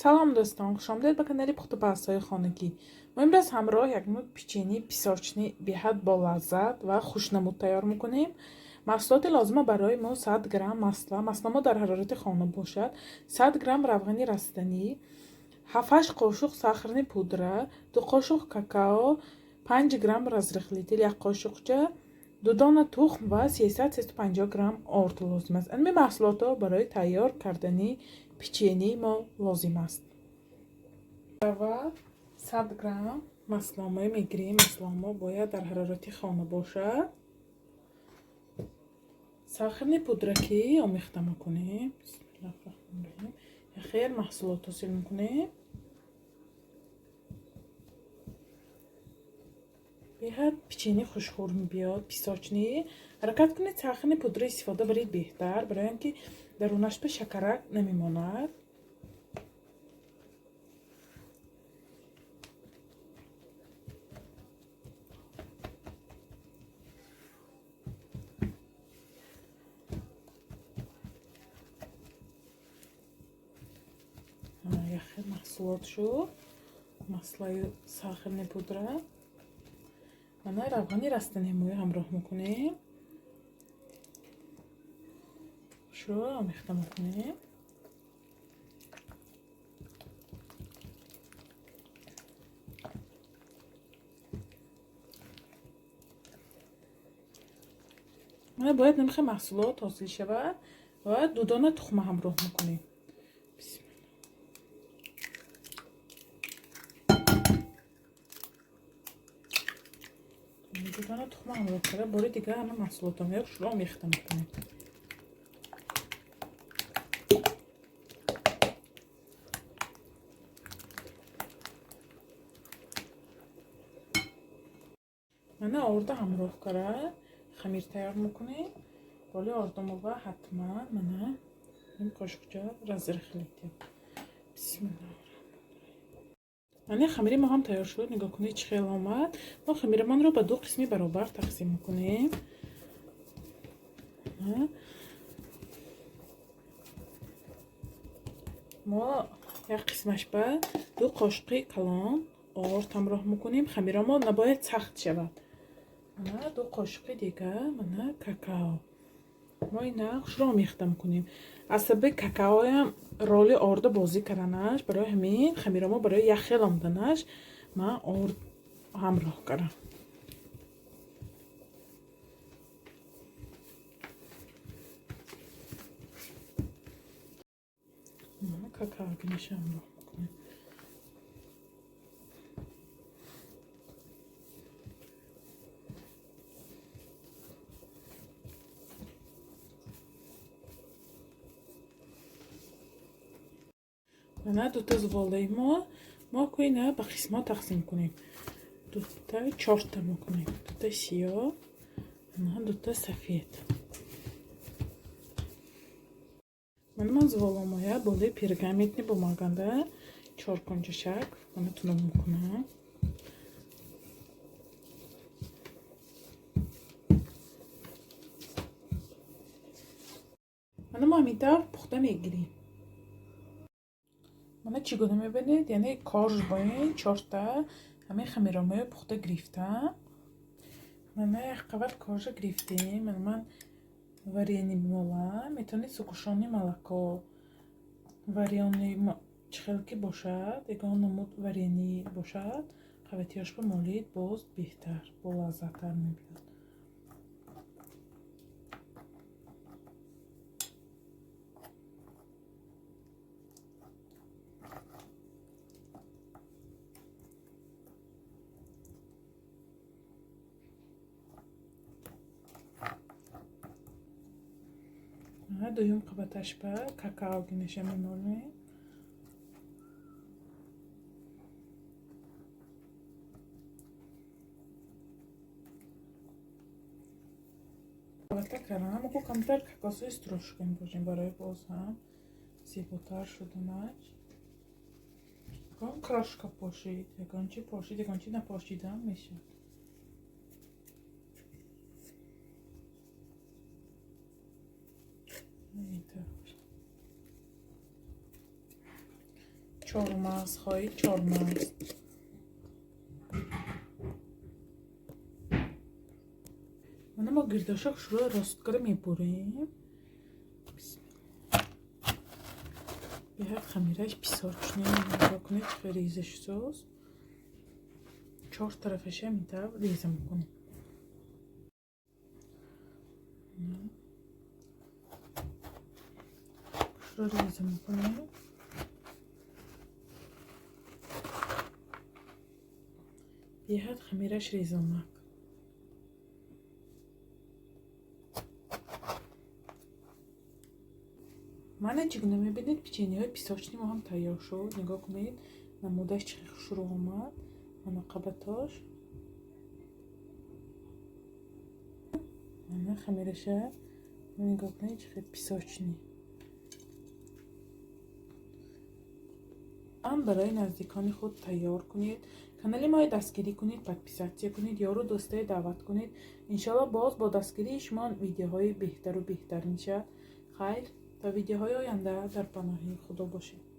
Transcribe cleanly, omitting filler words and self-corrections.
سلام دوستان، خوش آمدید به کانال پخت و پست‌های خانگی. ما امروز همراه یک نوع پیچینی پیسارچنی بی‌حد با لذت و خوشنمود تیار میکنیم. محصولات لازمه برای ما 100 گرم مسلا ما در حرارت خانه باشد، 100 گرم روغن رستنی، 7 قاشق ساخرنی پودره، 2 قاشق какао، 5 گرم разрыхлитель، 1 قاشقچه، 2 دانه تخم و 350 گرم آرد لازم است. این محصولات برای تیار کردن پیچینی ما لازم است. و 100 گرم مسلامه میگیریم. مسلامه باید در حرارت خانه باشد. ساخرنی پودرکی آمیخته میکنیم. بسم الله الرحمن الرحیم. خیر محصولات حاصل میکنیم. بیاد پیچینی خوشخور بیاد. پیسارچنی حرکت کنید. ساخرنی پودر استفاده برید بهتر، برای اینکه درونش به شکرک نمیماند. خیلی محصولات شو مسلای ساخرنی پودره من روغنی رستنی موی همراه میکنیم. شو آمیخته میکنیم. من باید نمیخه محصولات حاصل شود و 2 دانه تخم همراه میکنیم. بسم الله. 2 دانه تخم همراه کرده. باری دیگه همه محصولات رو شروع آمیخته میکنیم. من آرده همراه کرده خمیر تیار میکنیم. بالی آردم و حتما من این قاشقچه разрыхлитель. بسم الله. یعنی خمیر ما هم تیار شد. نگاه کنید چه خیلی آمد. ما خمیر من رو به 2 قسمی برابر تقسیم میکنیم. ما یک قسمش به 2 قاشق کلان آرد همراه میکنیم. خمیر ما نباید سخت شود. 2 قاشق دیگه من какао. ما این خوش رو آمیخته میکنیم. عصبه какао هم رول آرد بازی کردنش، برای همین خمیر ما برای یخل آمدنش من آرد همراه کردم. какао گنش همراه میکنیم. من 2 تا زباله ما کوینه به قسمت تقسیم کنیم. 2 تا 4 تا میکنیم. 2 تا سیاه و 2 تا سفید. من زباله‌مو بالای پرگامنتنی бумаганда 4 кончашак میتونم میکنم. ما همینطور پخته میگیریم. من چگونه میبینید؟ یعنی کارش با این 4 تا همه خمیرامو پخته گرفتم. من یک قبل کارش گرفتیم. من варенье میمالم. میتونید سکوشانی ملکو варенье چخلکی باشد، یگان نمود варенье باشد، قویتیاش به مالید باز بهتر با لذت‌تر میبینید. دویم قبطش به какао گنشه میمالیم. قبطه کردم. اما کمتر какаосои строшкин бошим барои боз ҳам зеботар шуданаш. ягон крошка пошид, ягон чи пошид, ягон чи напошидам мешавад. چهارمغزهای چهارمغز. mana ما گرداشق شروع راستگاره میبریم. بیاد خمیرش پیساچنی نگاه کنید که ریزش سوز 4 طرفش میتر ریزه میکنیم. شروع ریزه میکنیم. بیاد خمیرش ریزه اومد. من چگونه میبینید پیچینی های پیساچنی ما هم تیار شد. نگاه کنید نمودش چه شروع اومد. منقبتاش من خمیرشه نگاه کنید چه پیساچنی. هم برای نزدیکان خود تیار کنید. کانال ما دستگیری کنید، پادپیساچی کنید، یارو دوسته دعوت کنید. انشالله باز با دستگیری شما ویدیوهای بهتر و بهتر میشه. خیر تا ویدیوهای آینده در پناه خدا باشید.